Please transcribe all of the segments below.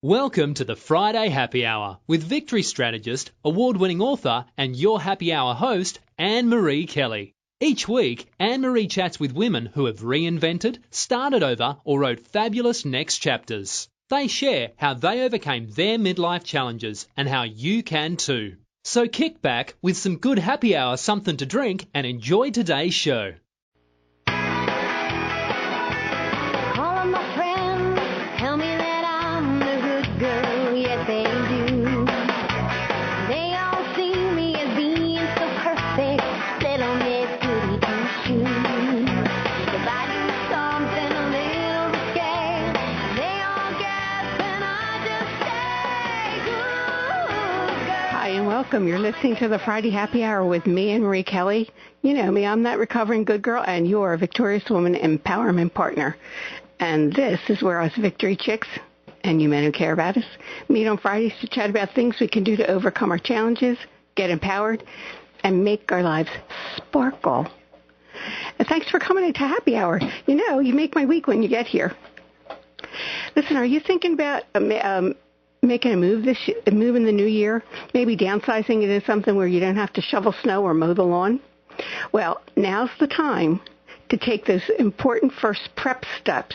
Welcome to the Friday Happy Hour with Victory Strategist, award-winning author and your happy hour host, Annmarie Kelly. Each week, Annmarie chats with women who have reinvented, started over or wrote fabulous next chapters. They share how they overcame their midlife challenges and how you can too. So kick back with some good happy hour something to drink and enjoy today's show. Welcome. You're listening to the Friday Happy Hour with me, Annmarie Kelly. You know me, I'm that recovering good girl, and you're a victorious woman empowerment partner. And this is where us victory chicks, and you men who care about us, meet on Fridays to chat about things we can do to overcome our challenges, get empowered, and make our lives sparkle. And thanks for coming into Happy Hour. You know, you make my week when you get here. Listen, are you thinking about making a move in the new year, maybe downsizing it into something where you don't have to shovel snow or mow the lawn? Well, now's the time to take those important first prep steps.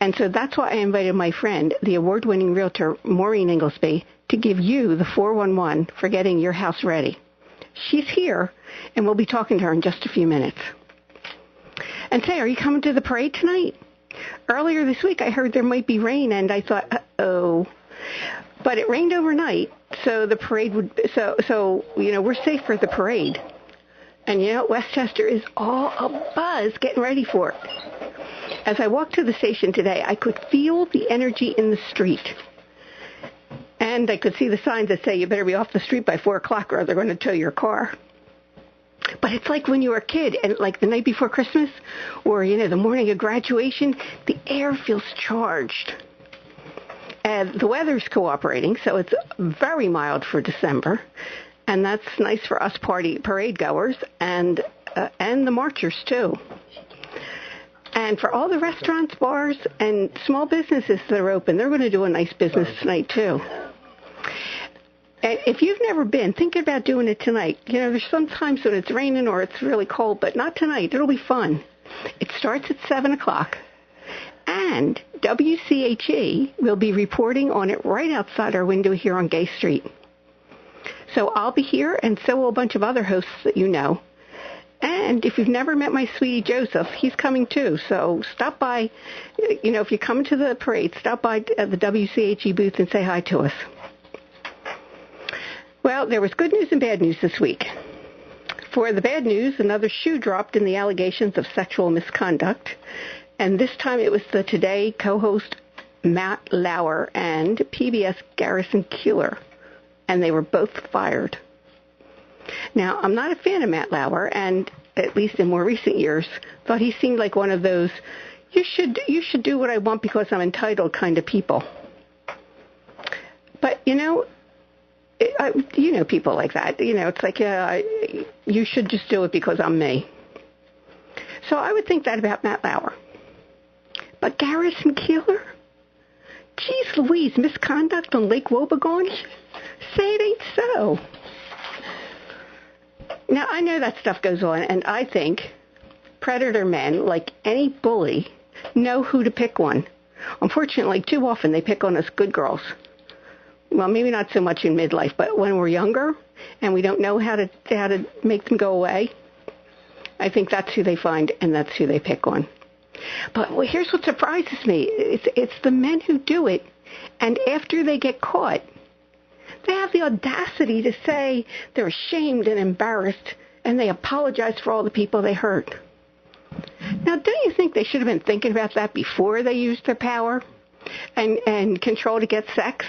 And so that's why I invited my friend, the award-winning Realtor Maureen Ingelsby, to give you the 411 for getting your house ready. She's here, and we'll be talking to her in just a few minutes. And say, are you coming to the parade tonight? Earlier this week, I heard there might be rain, and I thought, uh-oh. But it rained overnight, so the parade would, so we're safe for the parade. And Westchester is all abuzz getting ready for it. As I walked to the station today, I could feel the energy in the street. And I could see the signs that say you better be off the street by 4 o'clock or they're going to tow your car. But it's like when you were a kid and like the night before Christmas or, the morning of graduation, the air feels charged. And the weather's cooperating, so it's very mild for December, and that's nice for us parade goers and the marchers too. And for all the restaurants, bars, and small businesses that are open, they're going to do a nice business tonight too. And if you've never been, think about doing it tonight. There's some times when it's raining or it's really cold, but not tonight. It'll be fun. It starts at 7 o'clock. And WCHE will be reporting on it right outside our window here on Gay Street. So I'll be here, and so will a bunch of other hosts that you know. And if you've never met my sweetie Joseph, he's coming too. So stop by, if you're coming to the parade, stop by the WCHE booth and say hi to us. Well, there was good news and bad news this week. For the bad news, another shoe dropped in the allegations of sexual misconduct. And this time it was the Today co-host Matt Lauer and PBS Garrison Keeler, and they were both fired. Now, I'm not a fan of Matt Lauer, and at least in more recent years, thought he seemed like one of those, you should do what I want because I'm entitled kind of people. But, people like that. It's like, you should just do it because I'm me. So I would think that about Matt Lauer. But Garrison Keeler? Geez Louise, misconduct on Lake Wobegon? Say it ain't so. Now, I know that stuff goes on, and I think predator men, like any bully, know who to pick on. Unfortunately, too often they pick on us good girls. Well, maybe not so much in midlife, but when we're younger and we don't know how to make them go away, I think that's who they find and that's who they pick on. But here's what surprises me. It's the men who do it, and after they get caught, they have the audacity to say they're ashamed and embarrassed, and they apologize for all the people they hurt. Now, don't you think they should have been thinking about that before they used their power and control to get sex?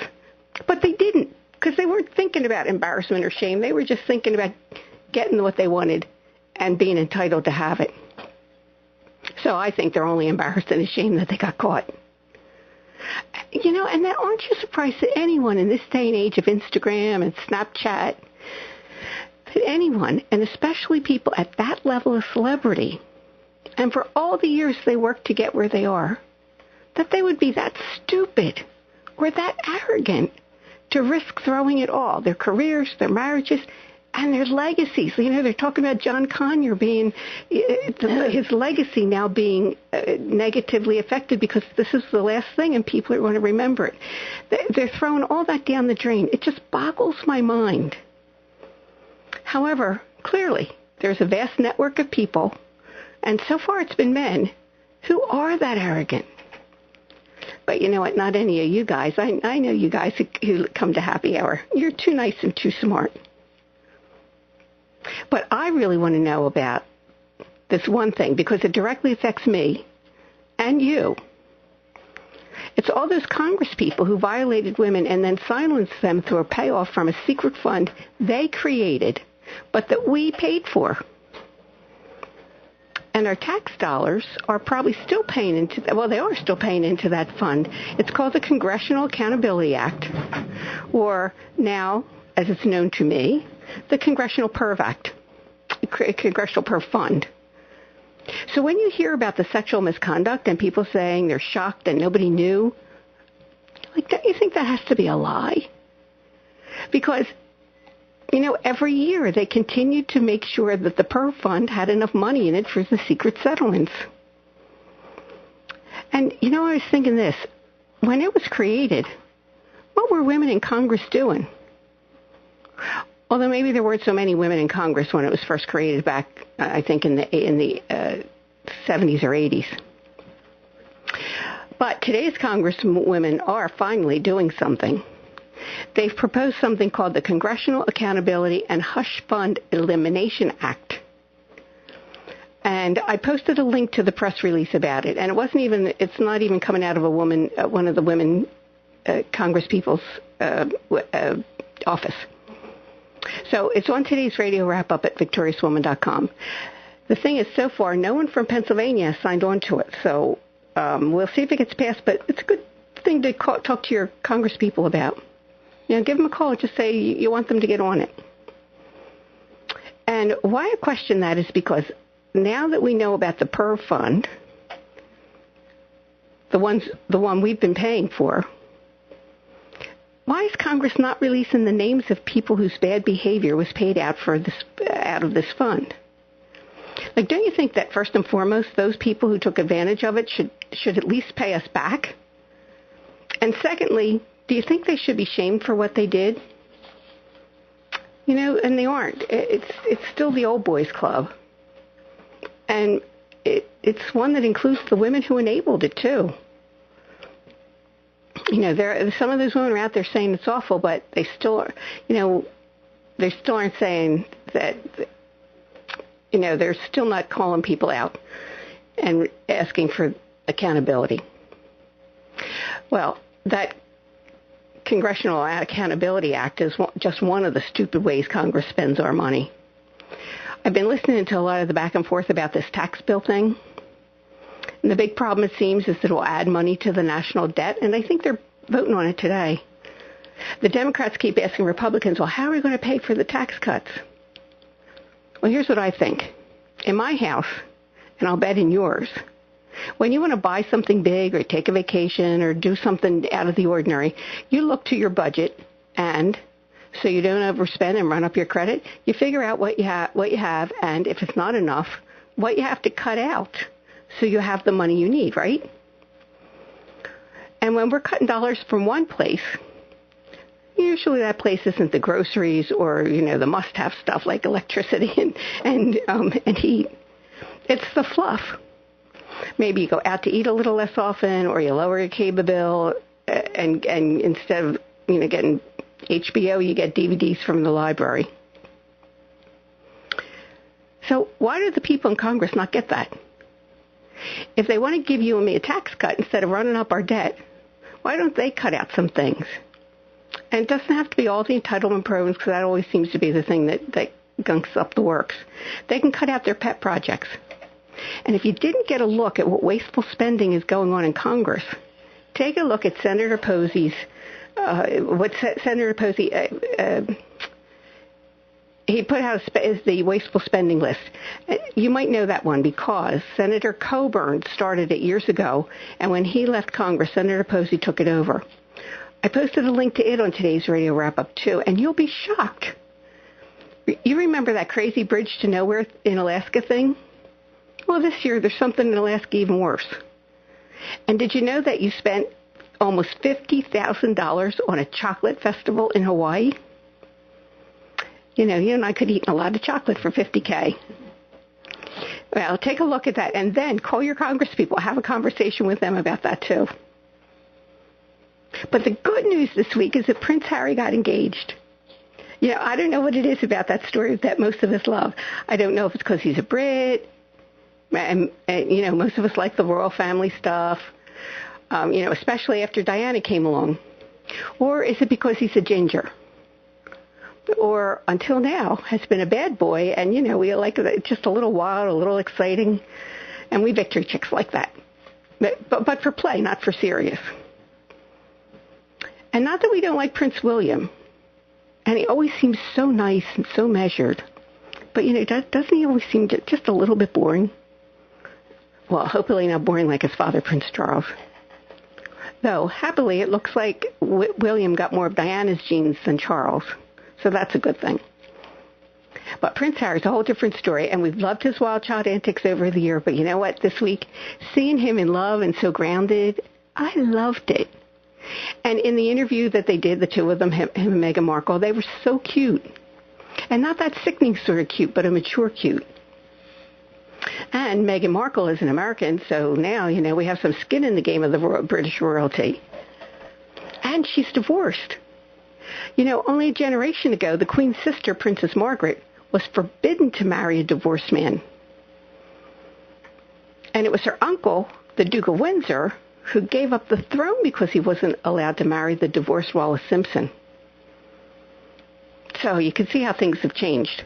But they didn't, because they weren't thinking about embarrassment or shame. They were just thinking about getting what they wanted and being entitled to have it. So I think they're only embarrassed and ashamed that they got caught. And that aren't you surprised that anyone in this day and age of Instagram and Snapchat, that anyone, and especially people at that level of celebrity, and for all the years they worked to get where they are, that they would be that stupid were that arrogant to risk throwing it all, their careers, their marriages, and their legacies. You know, they're talking about John Conyers being, his legacy now being negatively affected because this is the last thing and people are going to remember it. They're throwing all that down the drain. It just boggles my mind. However, clearly, there's a vast network of people, and so far it's been men, who are that arrogant. But you know what? Not any of you guys. I know you guys who come to happy hour. You're too nice and too smart. But I really want to know about this one thing because it directly affects me and you. It's all those Congress people who violated women and then silenced them through a payoff from a secret fund they created, but that we paid for. And our tax dollars are probably still paying into that. Well, they are still paying into that fund. It's called the Congressional Accountability Act, or now, as it's known to me, the Congressional PERV Act, Congressional PERV Fund. So when you hear about the sexual misconduct and people saying they're shocked and nobody knew, like, don't you think that has to be a lie? Because, you know, every year they continued to make sure that the PERV Fund had enough money in it for the secret settlements. And, you know, I was thinking this. When it was created, what were women in Congress doing? Although maybe there weren't so many women in Congress when it was first created back, I think, in the 70s or 80s. But today's Congresswomen are finally doing something. They've proposed something called the Congressional Accountability and Hush Fund Elimination Act. And I posted a link to the press release about it. And it's not even coming out of a woman, one of the women Congresspeople's office. So it's on today's radio wrap-up at victoriouswoman.com. The thing is, so far, no one from Pennsylvania has signed on to it. So we'll see if it gets passed. But it's a good thing to talk to your congresspeople about. You know, give them a call. Just say you want them to get on it. And why I question that is because now that we know about the PERV Fund, the one we've been paying for, why is Congress not releasing the names of people whose bad behavior was paid out of this fund? Like, don't you think that first and foremost, those people who took advantage of it should at least pay us back? And secondly, do you think they should be shamed for what they did? You know, and they aren't. It's still the old boys club. And it's one that includes the women who enabled it, too. You know, some of those women are out there saying it's awful, but they still are, you know, they still aren't saying that, you know, they're still not calling people out and asking for accountability. Well, that Congressional Accountability Act is just one of the stupid ways Congress spends our money. I've been listening to a lot of the back and forth about this tax bill thing. And the big problem, it seems, is that it will add money to the national debt, and I think they're voting on it today. The Democrats keep asking Republicans, well, how are we going to pay for the tax cuts? Well, here's what I think. In my house, and I'll bet in yours, when you want to buy something big or take a vacation or do something out of the ordinary, you look to your budget, and so you don't overspend and run up your credit, you figure out what you have, and if it's not enough, what you have to cut out. So you have the money you need, right? And when we're cutting dollars from one place, usually that place isn't the groceries or, you know, the must-have stuff like electricity and heat. It's the fluff. Maybe you go out to eat a little less often, or you lower your cable bill, and instead of, you know, getting HBO, you get DVDs from the library. So why do the people in Congress not get that? If they want to give you and me a tax cut instead of running up our debt, why don't they cut out some things? And it doesn't have to be all the entitlement programs, because that always seems to be the thing that gunks up the works. They can cut out their pet projects. And if you didn't get a look at what wasteful spending is going on in Congress, take a look at Senator Posey's, he put out is the wasteful spending list. You might know that one because Senator Coburn started it years ago, and when he left Congress, Senator Posey took it over. I posted a link to it on today's radio wrap-up, too, and you'll be shocked. You remember that crazy bridge to nowhere in Alaska thing? Well, this year there's something in Alaska even worse. And did you know that you spent almost $50,000 on a chocolate festival in Hawaii? You know, you and I could eat a lot of chocolate for $50K. Well, take a look at that, and then call your congresspeople. Have a conversation with them about that, too. But the good news this week is that Prince Harry got engaged. You know, I don't know what it is about that story that most of us love. I don't know if it's because he's a Brit, and you know, most of us like the royal family stuff, you know, especially after Diana came along. Or is it because he's a ginger? Or, until now, has been a bad boy, and, you know, we like it just a little wild, a little exciting, and we victory chicks like that. But for play, not for serious. And not that we don't like Prince William, and he always seems so nice and so measured, but, you know, doesn't he always seem just a little bit boring? Well, hopefully not boring like his father, Prince Charles. Though, happily, it looks like William got more of Diana's genes than Charles. So that's a good thing. But Prince Harry's a whole different story, and we've loved his wild child antics over the year. But you know what? This week, seeing him in love and so grounded, I loved it. And in the interview that they did, the two of them, him and Meghan Markle, they were so cute. And not that sickening sort of cute, but a mature cute. And Meghan Markle is an American, so now, you know, we have some skin in the game of the British royalty. And she's divorced. You know, only a generation ago, the Queen's sister, Princess Margaret, was forbidden to marry a divorced man. And it was her uncle, the Duke of Windsor, who gave up the throne because he wasn't allowed to marry the divorced Wallis Simpson. So you can see how things have changed.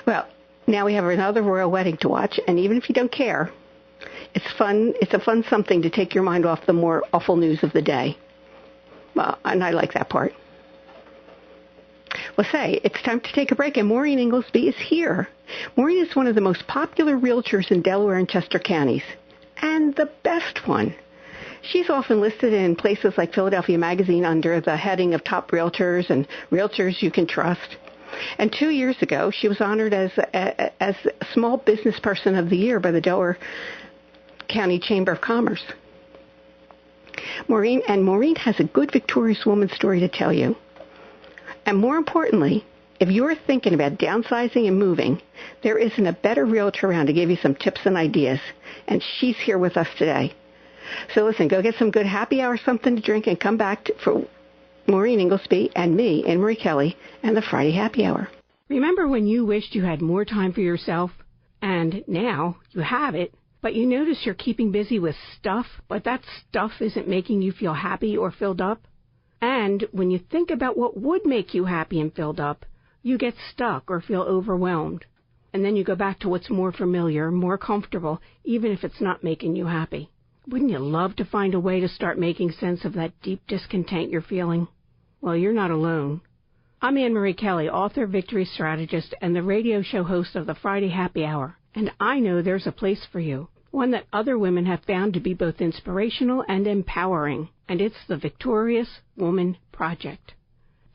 Well, now we have another royal wedding to watch, and even if you don't care, it's fun. It's a fun something to take your mind off the more awful news of the day. Well, and I like that part. Well, say, it's time to take a break, and Maureen Ingelsby is here. Maureen is one of the most popular realtors in Delaware and Chester Counties, and the best one. She's often listed in places like Philadelphia Magazine under the heading of top realtors and Realtors You Can Trust. And 2 years ago, she was honored as Small Business Person of the Year by the Delaware County Chamber of Commerce. Maureen has a good victorious woman story to tell you. And more importantly, if you're thinking about downsizing and moving, there isn't a better realtor around to give you some tips and ideas. And she's here with us today. So listen, go get some good happy hour, something to drink, and come back for Maureen Ingelsby and me, Annmarie Kelly, and the Friday Happy Hour. Remember when you wished you had more time for yourself? And now you have it, but you notice you're keeping busy with stuff, but that stuff isn't making you feel happy or filled up? And when you think about what would make you happy and filled up, you get stuck or feel overwhelmed. And then you go back to what's more familiar, more comfortable, even if it's not making you happy. Wouldn't you love to find a way to start making sense of that deep discontent you're feeling? Well, you're not alone. I'm Annmarie Kelly, author, victory strategist, and the radio show host of the Friday Happy Hour. And I know there's a place for you, one that other women have found to be both inspirational and empowering. And it's the Victorious Woman Project.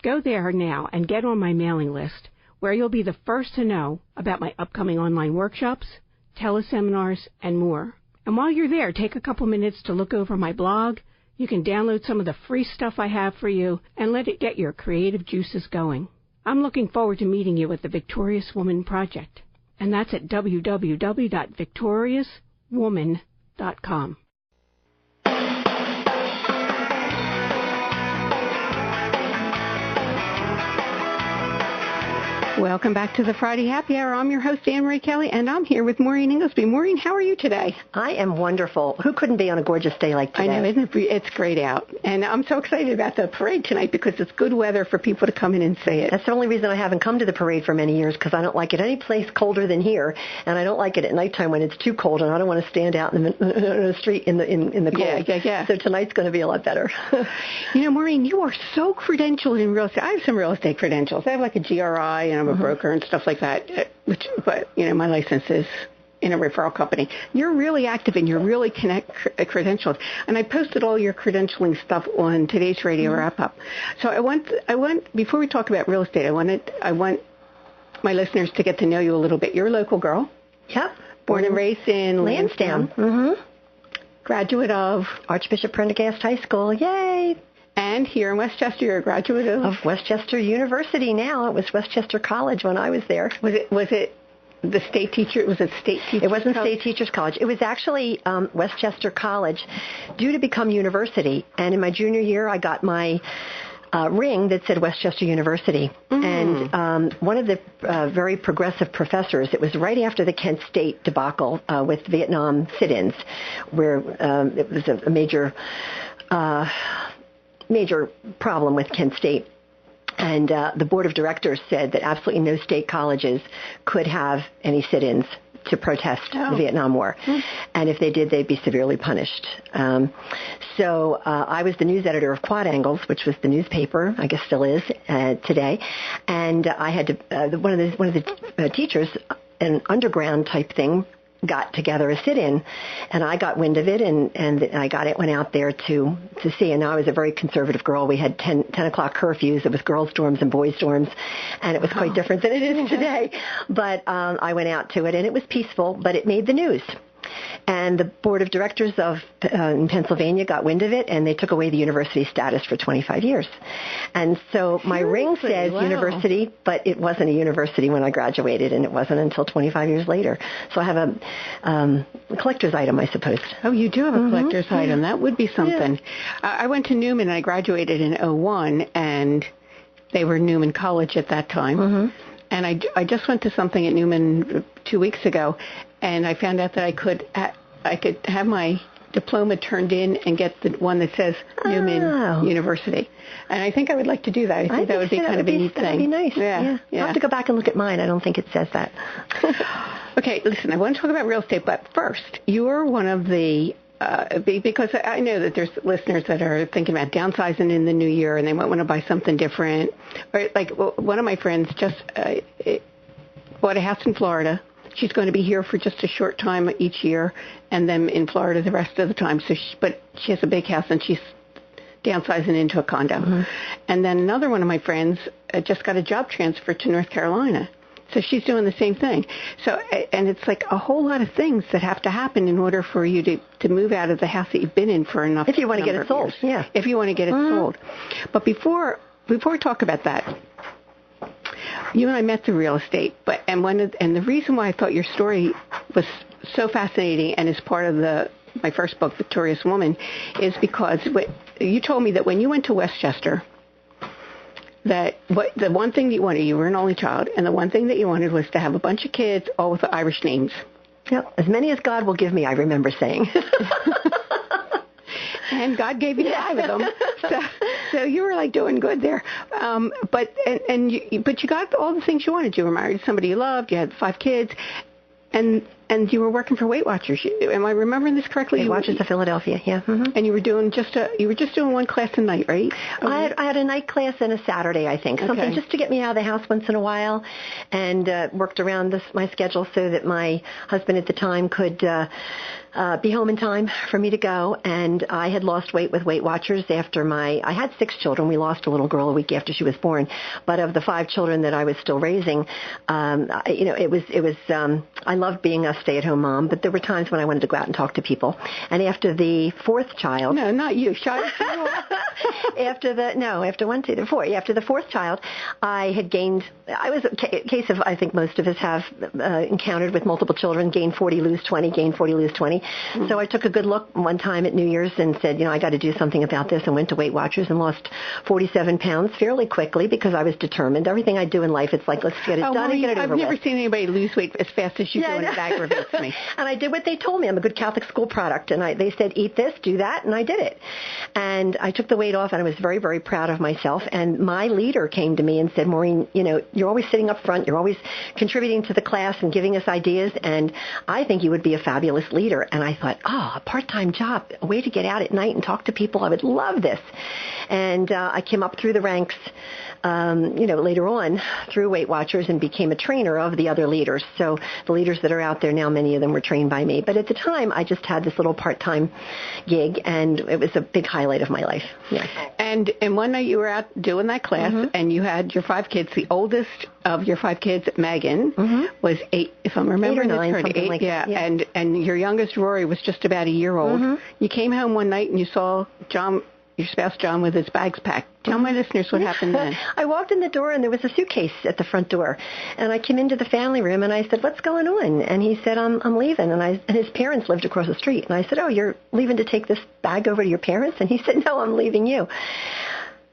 Go there now and get on my mailing list, where you'll be the first to know about my upcoming online workshops, teleseminars, and more. And while you're there, take a couple minutes to look over my blog. You can download some of the free stuff I have for you and let it get your creative juices going. I'm looking forward to meeting you at the Victorious Woman Project. And that's at www.victoriouswoman.com. Welcome back to the Friday Happy Hour. I'm your host, Annmarie Kelly, and I'm here with Maureen Ingelsby. Maureen, how are you today? I am wonderful. Who couldn't be on a gorgeous day like today? I know, isn't it? It's great out. And I'm so excited about the parade tonight because it's good weather for people to come in and see it. That's the only reason I haven't come to the parade for many years, because I don't like it any place colder than here, and I don't like it at nighttime when it's too cold, and I don't want to stand out in the street in the cold. Yeah. So tonight's going to be a lot better. You know, Maureen, you are so credentialed in real estate. I have some real estate credentials. I have like a GRI, and I'm a broker and stuff like that. But you know, my license is in a referral company. You're really active and you're really credentialed. And I posted all your credentialing stuff on today's radio wrap-up. So I want, before we talk about real estate, I want my listeners to get to know you a little bit. You're a local girl. Yep. Born and raised in Lansdowne. Mm-hmm. Graduate of Archbishop Prendergast High School. Yay! And here in Westchester, you're a graduate of Westchester University now. It was Westchester College when I was there. Was it the state teacher? Was it state teacher? It wasn't State Teachers College. It was actually Westchester College, due to become university. And in my junior year, I got my ring that said Westchester University. And one of the very progressive professors, it was right after the Kent State debacle with Vietnam sit-ins, where it was a major problem with Kent State. And the board of directors said that absolutely no state colleges could have any sit-ins to protest the Vietnam War. And if they did, they'd be severely punished. So I was the news editor of Quad Angles, which was the newspaper, I guess still is today. And I had to, one of the teachers, an underground type thing, got together a sit-in, and I got wind of it, and went out there to see. And I was a very conservative girl. We had 10 o'clock curfews. It was girls' dorms and boys' dorms, and it was quite different than it is today. But I went out to it, and it was peaceful, but it made the news. And the board of directors in Pennsylvania got wind of it, and they took away the university status for 25 years. And so my ring says university, but it wasn't a university when I graduated, and it wasn't until 25 years later. So I have a collector's item, I suppose. Oh, you do have a collector's item. That would be something. Yeah. I went to Newman, and I graduated in 2001, and they were Newman College at that time. And I just went to something at Newman 2 weeks ago, and I found out that I could have my diploma turned in and get the one that says Newman University. And I think I would like to do that. I think that would be kind of a neat thing. That would be nice. Yeah. I'll have to go back and look at mine. I don't think it says that. Okay, listen, I want to talk about real estate, but first, you are one of the because I know that there's listeners that are thinking about downsizing in the new year, and they might want to buy something different. Or like one of my friends just bought a house in Florida. She's going to be here for just a short time each year, and then in Florida the rest of the time. But she has a big house, and she's downsizing into a condo. And then another one of my friends just got a job transfer to North Carolina. So she's doing the same thing. So, and it's like a whole lot of things that have to happen in order for you to move out of the house that you've been in for enough. If you want to get it sold, years. If you want to get it sold. But before we talk about that, you and I met through real estate. And the reason why I thought your story was so fascinating and is part of my first book, Victorious Woman, is because you told me that when you went to Westchester, that the one thing that you wanted, you were an only child, and the one thing that you wanted was to have a bunch of kids, all with Irish names. Yep, as many as God will give me, I remember saying. And God gave you 5 of them, so you were like doing good there. But you got all the things you wanted. You were married to somebody you loved. You had 5 kids, and you were working for Weight Watchers. Am I remembering this correctly? Weight Watchers of Philadelphia, yeah. And you were doing doing one class a night, right? I had a night class and a Saturday, I think. Something just to get me out of the house once in a while, and worked around my schedule so that my husband at the time could be home in time for me to go. And I had lost weight with Weight Watchers after I had 6 children. We lost a little girl a week after she was born. But of the 5 children that I was still raising, it was I loved being a stay-at-home mom, but there were times when I wanted to go out and talk to people. And after the 4th child... No, not you. After the 4th child, I had gained... I was a case of, I think most of us have encountered with multiple children, gain 40, lose 20, gain 40, lose 20. So I took a good look one time at New Year's and said, I got to do something about this, and went to Weight Watchers and lost 47 pounds fairly quickly because I was determined. Everything I do in life, it's like, let's get it done and get it over with. I've never seen anybody lose weight as fast as you do, and it aggravates me. And I did what they told me. I'm a good Catholic school product. And they said, eat this, do that, and I did it. And I took the weight off, and I was very, very proud of myself. And my leader came to me and said, Maureen, you're always sitting up front. You're always contributing to the class and giving us ideas, and I think you would be a fabulous leader. And I thought, a part-time job, a way to get out at night and talk to people. I would love this. And I came up through the ranks, later on through Weight Watchers and became a trainer of the other leaders. So the leaders that are out there now, many of them were trained by me. But at the time, I just had this little part-time gig, and it was a big highlight of my life. Yeah. And one night you were out doing that class, and you had your 5 kids. The oldest of your 5 kids, Megan, was 8, if I'm remembering. 8 or 9, something 8, like that. Yeah. And your youngest, Rory, was just about a year old. You came home one night and you saw your spouse John, with his bags packed. Tell my listeners what happened then. I walked in the door and there was a suitcase at the front door. And I came into the family room and I said, "What's going on?" And he said, I'm leaving. And his parents lived across the street. And I said, "Oh, you're leaving to take this bag over to your parents?" And he said, "No, I'm leaving you."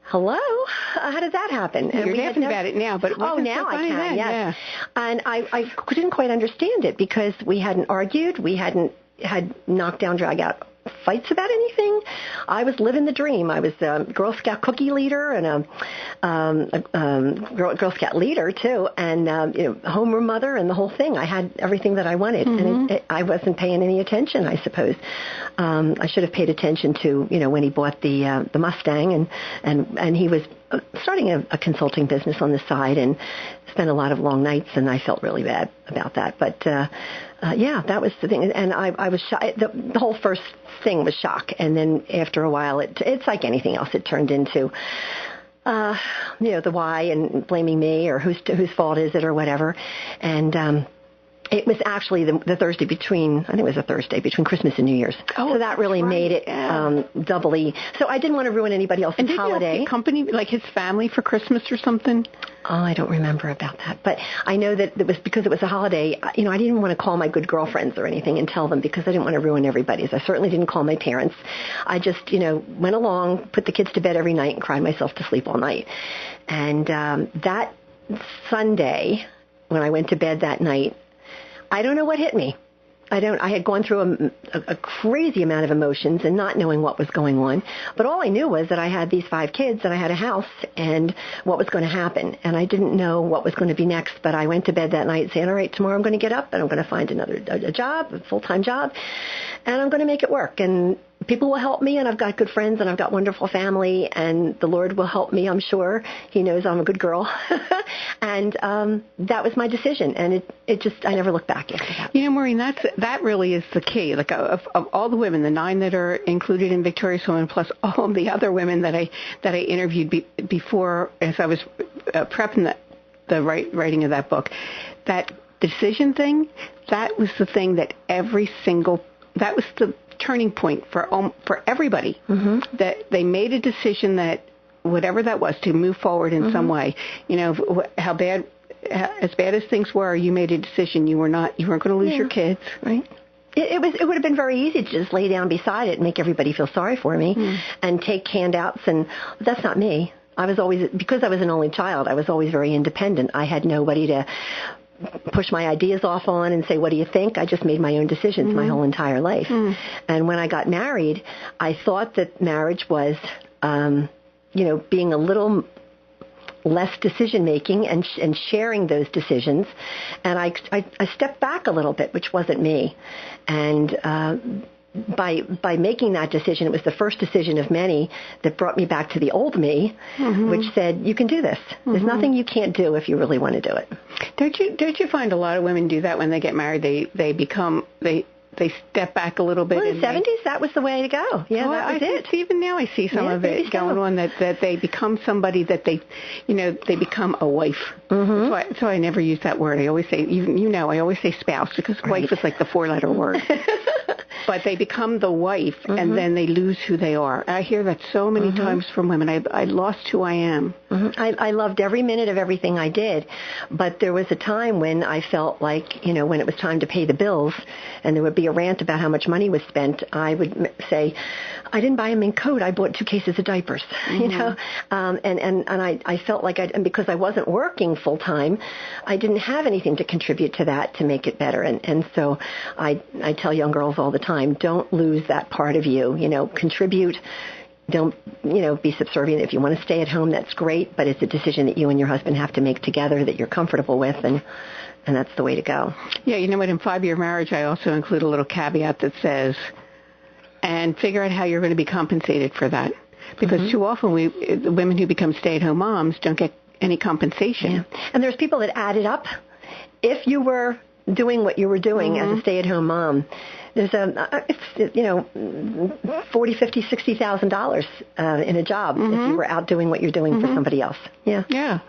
Hello? How did that happen? And you're laughing about it now, but now so I can, then? yes. Yeah. And I couldn't quite understand it because we hadn't argued. We hadn't had knockdown, drag-out fights about anything. I was living the dream. I was a Girl Scout cookie leader and a Girl Scout leader too, and homeroom mother and the whole thing. I had everything that I wanted, and I wasn't paying any attention, I suppose. I should have paid attention to when he bought the Mustang, and he was starting a consulting business on the side, and spent a lot of long nights, and I felt really bad about that. But that was the thing, and I was shocked. The whole first thing was shock, and then after a while, it's like anything else. It turned into the why and blaming me or whose fault is it or whatever, and it was actually the Thursday between Christmas and New Year's. Oh, so that really made it doubly. So I didn't want to ruin anybody else's holiday. Did you accompany like his family for Christmas or something? Oh, I don't remember about that. But I know that it was because it was a holiday. I didn't want to call my good girlfriends or anything and tell them because I didn't want to ruin everybody's. I certainly didn't call my parents. I just, went along, put the kids to bed every night and cried myself to sleep all night. And that Sunday, when I went to bed that night, I don't know what hit me. I had gone through a crazy amount of emotions and not knowing what was going on. But all I knew was that I had these 5 kids and I had a house and what was going to happen. And I didn't know what was going to be next. But I went to bed that night saying, all right, tomorrow I'm going to get up and I'm going to find a job, a full-time job, and I'm going to make it work. And people will help me, and I've got good friends, and I've got wonderful family, and the Lord will help me, I'm sure. He knows I'm a good girl. And that was my decision, and I never looked back after that. Maureen, that really is the key. Like of all the women, the 9 that are included in Victorious Women, plus all of the other women that I interviewed before as I was prepping the writing of that book, that decision thing, that was the thing that that was the turning point for everybody. That they made a decision that whatever that was to move forward in some way. As bad as things were, you made a decision. You weren't going to lose your kids, right? It would have been very easy to just lay down beside it and make everybody feel sorry for me and take handouts, and that's not me. Because I was an only child, I was always very independent. I had nobody to push my ideas off on and say, what do you think? I just made my own decisions my whole entire life. And when I got married, I thought that marriage was, being a little less decision-making and sharing those decisions. And I stepped back a little bit, which wasn't me. And by making that decision, it was the first decision of many that brought me back to the old me, which said, you can do this. There's nothing you can't do if you really want to do it. Don't you find a lot of women do that when they get married? They step back a little bit. Well, in the 70s, that was the way to go. Yeah, that was it. Even now I see some of it going on, that they become somebody that they become a wife. So I never use that word. I always say, I always say spouse, because wife is like the 4-letter word. But they become the wife, and then they lose who they are. I hear that so many times from women. I lost who I am. I loved every minute of everything I did, but there was a time when I felt like, when it was time to pay the bills, and there would be a rant about how much money was spent, I would say, I didn't buy a mink coat. I bought 2 cases of diapers, and I felt like and because I wasn't working full time, I didn't have anything to contribute to that to make it better. And so I tell young girls all the time, don't lose that part of you, contribute. Don't, be subservient. If you want to stay at home, that's great, but it's a decision that you and your husband have to make together that you're comfortable with, and and that's the way to go. Yeah, you know what? In 5-year marriage, I also include a little caveat that says, and figure out how you're going to be compensated for that. Because too often the women who become stay-at-home moms don't get any compensation. Yeah. And there's people that add it up. If you were doing what you were doing as a stay-at-home mom, there's $40,000, $50,000, $60,000 in a job if you were out doing what you're doing for somebody else. Yeah. Yeah.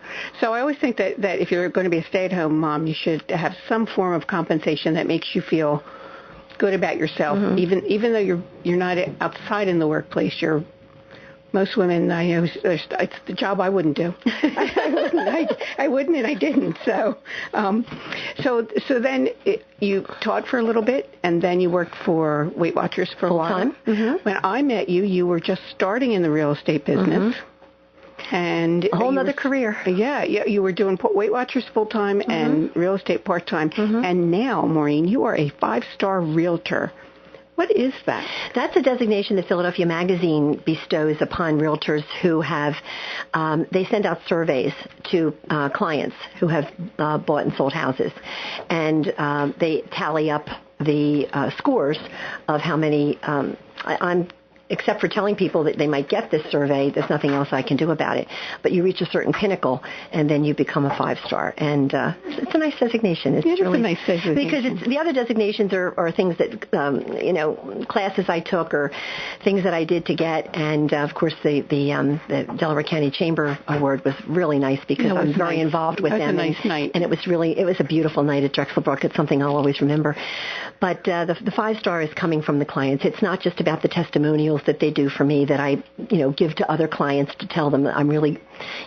So I always think that if you're going to be a stay-at-home mom, you should have some form of compensation that makes you feel good about yourself, even though you're not outside in the workplace. Most women I know, it's the job I wouldn't do. I wouldn't, and I didn't. So then you taught for a little bit, and then you worked for Weight Watchers for a while. Full-time. When I met you, you were just starting in the real estate business. And a whole other career. Yeah, you were doing Weight Watchers full-time and real estate part-time. And now, Maureen, you are a 5-star realtor. What is that? That's a designation that Philadelphia Magazine bestows upon realtors who have, they send out surveys to clients who have bought and sold houses. And they tally up the scores of how many, except for telling people that they might get this survey, there's nothing else I can do about it. But you reach a certain pinnacle, and then you become a 5-star. And it's a nice designation. It's really a nice designation. Because the other designations are things that, classes I took or things that I did to get. And, of course, the Delaware County Chamber Award was really nice because I was very involved with them. It was a nice night. And it was a beautiful night at Drexel Brook. It's something I'll always remember. But the 5-star is coming from the clients. It's not just about the testimonials that they do for me that I, give to other clients to tell them that I'm really,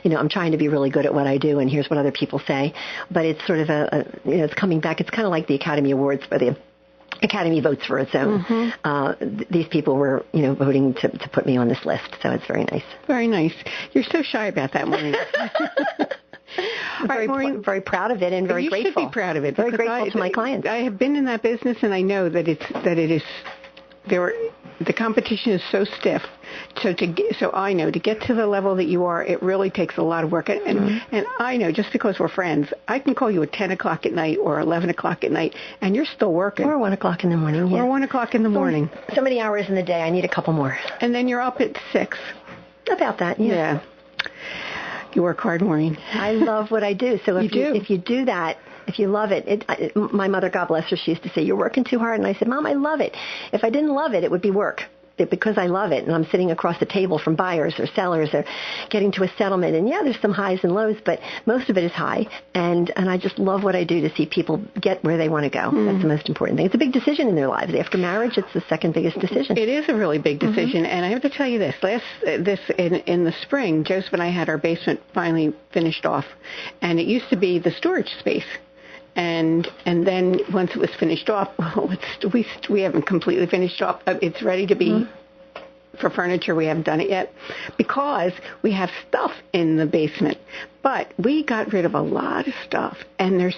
I'm trying to be really good at what I do, and here's what other people say. But it's sort of it's coming back. It's kind of like the Academy Awards where the Academy votes for its own. These people were, voting to put me on this list, so it's very nice. Very nice. You're so shy about that, Maureen. Very proud of it and very grateful. You should be proud of it. Very grateful to my clients. I have been in that business, and I know that it is. The competition is so stiff. So I know to get to the level that you are, it really takes a lot of work. And I know just because we're friends, I can call you at 10 o'clock at night or 11 o'clock at night, and you're still working. Or 1 o'clock in the morning. Yeah. Or 1 o'clock in the morning. So many hours in the day. I need a couple more. And then you're up at 6. About that. Yeah. You work hard, Maureen. I love what I do. So if you do that, if you love it, my mother, God bless her, she used to say, "You're working too hard." And I said, "Mom, I love it. If I didn't love it, it would be work. Because I love it, and I'm sitting across the table from buyers or sellers or getting to a settlement. And yeah, there's some highs and lows, but most of it is high. And I just love what I do to see people get where they want to go. That's the most important thing. It's a big decision in their lives. After marriage, it's the second biggest decision. It is a really big decision. And I have to tell you this. In the spring, Joseph and I had our basement finally finished off. And it used to be the storage space. And then once it was finished off, we haven't completely finished off. It's ready to be for furniture. We haven't done it yet because we have stuff in the basement. But we got rid of a lot of stuff, and there's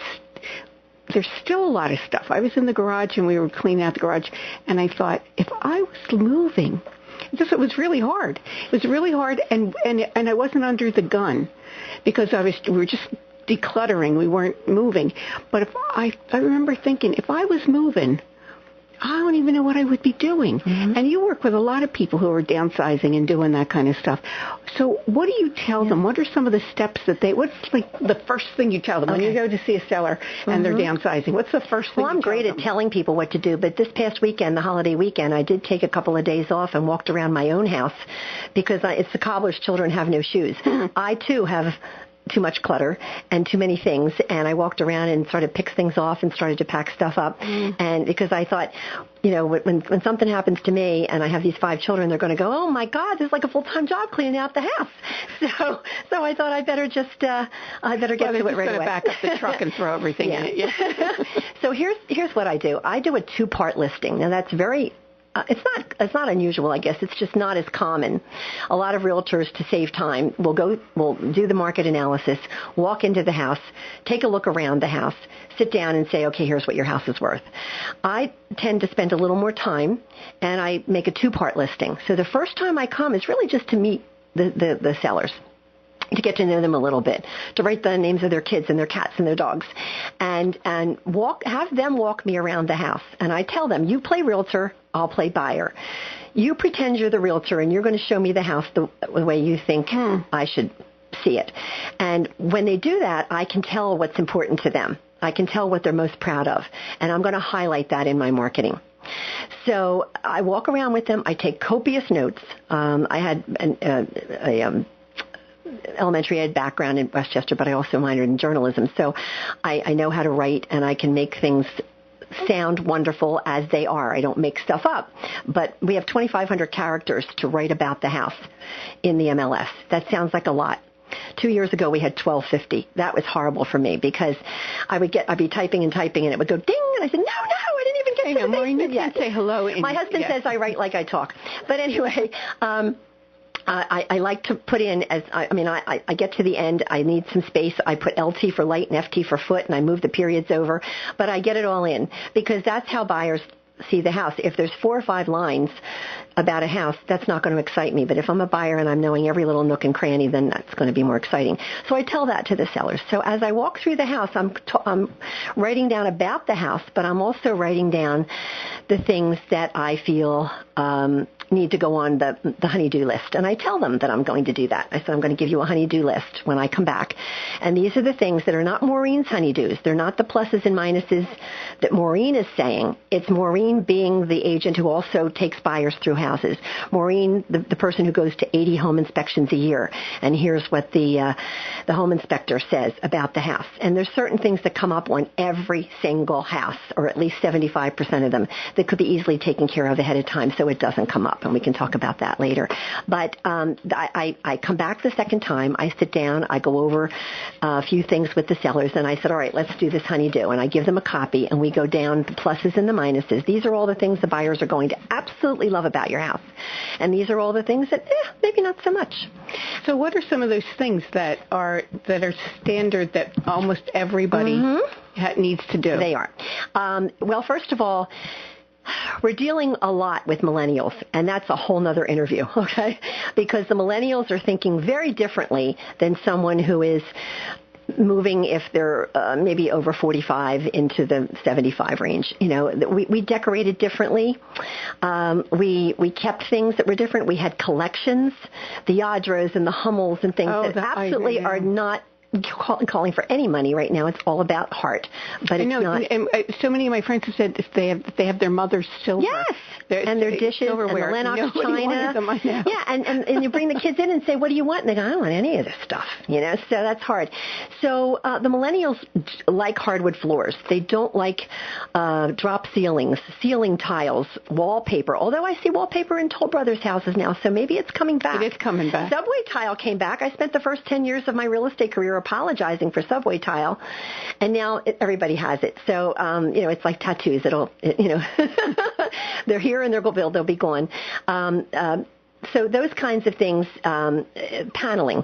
still a lot of stuff. I was in the garage, and we were cleaning out the garage, and I thought, if I was moving, it was really hard. It was really hard, and I wasn't under the gun because we were just decluttering. We weren't moving. But if I remember thinking, if I was moving, I don't even know what I would be doing. And you work with a lot of people who are downsizing and doing that kind of stuff. So what do you tell them? What are some of the steps what's like the first thing you tell them when you go to see a seller and they're downsizing? What's the first thing Well, I'm great at telling people what to do, but this past weekend, the holiday weekend, I did take a couple of days off and walked around my own house because it's the cobbler's children have no shoes. I, too, have too much clutter and too many things, and I walked around and sort of picked things off and started to pack stuff up. And because I thought, when something happens to me and I have these 5 children, they're going to go, "Oh my God, this is like a full-time job cleaning out the house." So I thought I better get to it right away. Back up the truck and throw everything in it. Yeah. So here's what I do. I do a 2-part listing. Now that's very. It's not unusual, I guess. It's just not as common. A lot of realtors, to save time, will do the market analysis, walk into the house, take a look around the house, sit down and say, okay, here's what your house is worth. I tend to spend a little more time, and I make a 2-part listing. So the first time I come is really just to meet the sellers. to get to know them a little bit, to write the names of their kids and their cats and their dogs, and have them walk me around the house. And I tell them, you play realtor, I'll play buyer. You pretend you're the realtor, and you're going to show me the house the way you think I should see it. And when they do that, I can tell what's important to them. I can tell what they're most proud of, and I'm going to highlight that in my marketing. So I walk around with them. I take copious notes. I had a elementary ed background in Westchester, but I also minored in journalism. So I know how to write, and I can make things sound wonderful as they are. I don't make stuff up. But we have 2,500 characters to write about the house in the MLS. That sounds like a lot. 2 years ago, we had 1,250. That was horrible for me because I'd be typing, and it would go ding, and I said, no, I didn't even get to the basement yet. Say hello. My husband says I write like I talk. But anyway, I like to put in, I get to the end, I need some space, I put LT for light and FT for foot, and I move the periods over, but I get it all in because that's how buyers see the house. If there's 4 or 5 lines about a house, that's not going to excite me. But if I'm a buyer and I'm knowing every little nook and cranny, then that's going to be more exciting. So I tell that to the sellers. So as I walk through the house, I'm writing down about the house, but I'm also writing down the things that I feel need to go on the honey-do list. And I tell them that I'm going to do that. I said, I'm going to give you a honey-do list when I come back. And these are the things that are not Maureen's honey-dos. They're not the pluses and minuses that Maureen is saying. It's Maureen being the agent who also takes buyers through houses. Maureen, the person who goes to 80 home inspections a year. And here's what the home inspector says about the house. And there's certain things that come up on every single house, or at least 75% of them, that could be easily taken care of ahead of time so it doesn't come up. And we can talk about that later. But I come back the second time. I sit down. I go over a few things with the sellers. And I said, all right, let's do this honey-do. And I give them a copy. And we go down the pluses and the minuses. These are all the things the buyers are going to absolutely love about your house. And these are all the things that maybe not so much. So what are some of those things that are standard that almost everybody needs to do? They are. Well, first of all, we're dealing a lot with millennials, and that's a whole other interview, okay? Because the millennials are thinking very differently than someone who is moving if they're maybe over 45 into the 75 range. You know, we decorated differently. We kept things that were different. We had collections, the Yadros and the Hummels and things that absolutely are not calling for any money right now. It's all about heart, but it's not. And so many of my friends have said if they have their mother's silver, yes, and their dishes silverware. And the Lennox china. Them, I know. Yeah, and you bring the kids in and say, "What do you want?" And they go, "I don't want any of this stuff." You know, so that's hard. So the millennials like hardwood floors. They don't like drop ceilings, ceiling tiles, wallpaper. Although I see wallpaper in Toll Brothers houses now, so maybe it's coming back. It is coming back. Subway tile came back. I spent the first 10 years of my real estate career apologizing for subway tile, and now everybody has it. So it's like tattoos. They're here and they'll be gone. So those kinds of things, paneling.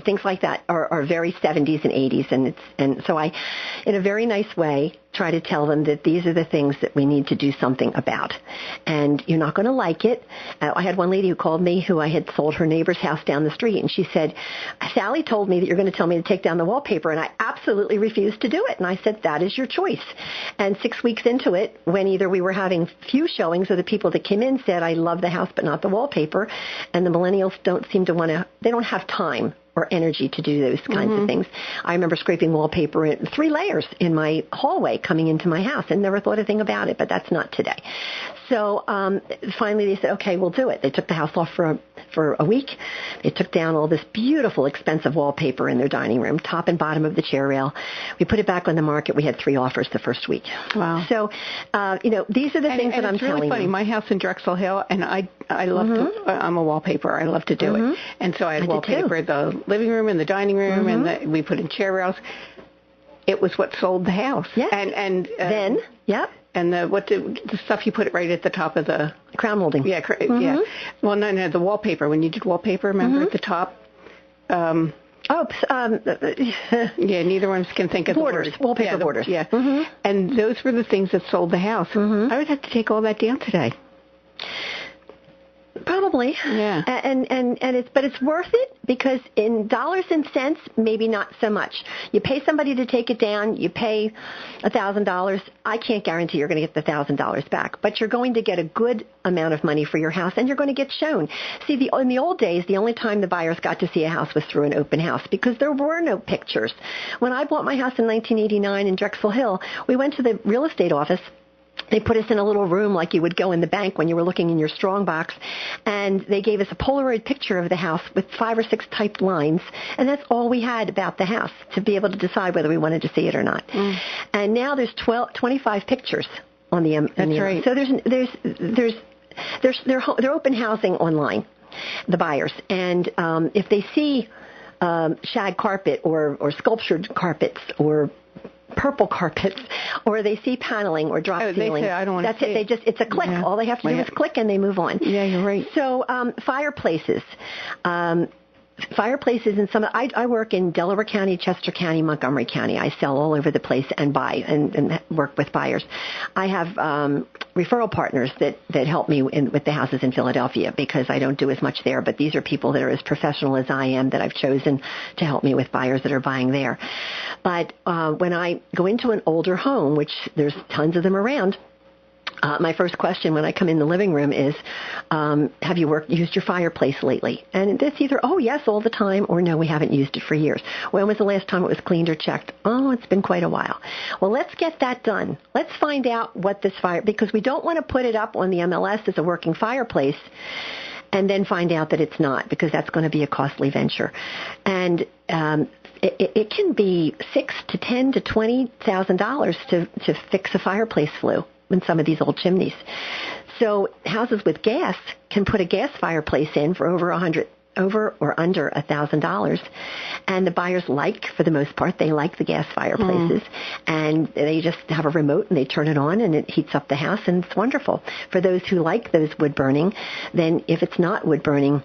Things like that are very 70s and 80s, and so I, in a very nice way, try to tell them that these are the things that we need to do something about. And you're not going to like it. I had one lady who called me who I had sold her neighbor's house down the street, and she said, Sally told me that you're going to tell me to take down the wallpaper, and I absolutely refused to do it. And I said, that is your choice. And 6 weeks into it, when either we were having few showings or the people that came in said, I love the house but not the wallpaper, and the millennials don't seem to want to, they don't have time or energy to do those kinds of things. I remember scraping wallpaper in 3 layers in my hallway coming into my house and never thought a thing about it, but that's not today. So finally they said, okay, we'll do it. They took the house off for a week. They took down all this beautiful, expensive wallpaper in their dining room, top and bottom of the chair rail. We put it back on the market. We had 3 offers the first week. Wow. So, these are the things that I'm telling you. It's really funny. My house in Drexel Hill, and I love to, I'm a wallpaper. I love to do it. And so I had wallpaper the living room and the dining room, and we put in chair rails. It was what sold the house. Yeah. And then, yep. And the stuff you put right at the top of the crown molding. Yeah, yeah. Well, no, the wallpaper. When you did wallpaper, remember at the top. Yeah, neither one of us can think of borders, the word. Wallpaper borders. Yeah, and those were the things that sold the house. I would have to take all that down today. Probably. Yeah. And it's worth it because in dollars and cents, maybe not so much. You pay somebody to take it down, you pay $1,000. I can't guarantee you're going to get the $1,000 back, but you're going to get a good amount of money for your house and you're going to get shown. See, in the old days, the only time the buyers got to see a house was through an open house because there were no pictures. When I bought my house in 1989 in Drexel Hill, we went to the real estate office. They put us in a little room like you would go in the bank when you were looking in your strong box, and they gave us a Polaroid picture of the house with 5 or 6 typed lines, and that's all we had about the house to be able to decide whether we wanted to see it or not. And now there's 25 pictures on the That's right. So they're open housing online, the buyers, and if they see shag carpet or sculptured carpets or purple carpets, or they see paneling or drop ceiling. They say, I don't want That's to see it. It's a click. Yeah. All they have to do is click and they move on. Yeah, you're right. So fireplaces. Fireplaces in some. I work in Delaware County, Chester County, Montgomery County. I sell all over the place and buy and work with buyers. I have referral partners that help me with the houses in Philadelphia because I don't do as much there. But these are people that are as professional as I am that I've chosen to help me with buyers that are buying there. But when I go into an older home, which there's tons of them around, my first question when I come in the living room is, have you used your fireplace lately? And it's either, oh, yes, all the time, or no, we haven't used it for years. When was the last time it was cleaned or checked? Oh, it's been quite a while. Well, let's get that done. Let's find out what this because we don't want to put it up on the MLS as a working fireplace and then find out that it's not, because that's going to be a costly venture. And it can be $6,000 to $10,000 to $20,000 to fix a fireplace flue in some of these old chimneys. So houses with gas can put a gas fireplace in for over or under $1,000, and the buyers for the most part, they like the gas fireplaces, and they just have a remote and they turn it on and it heats up the house, and it's wonderful. For those who like those wood burning, then if it's not wood burning,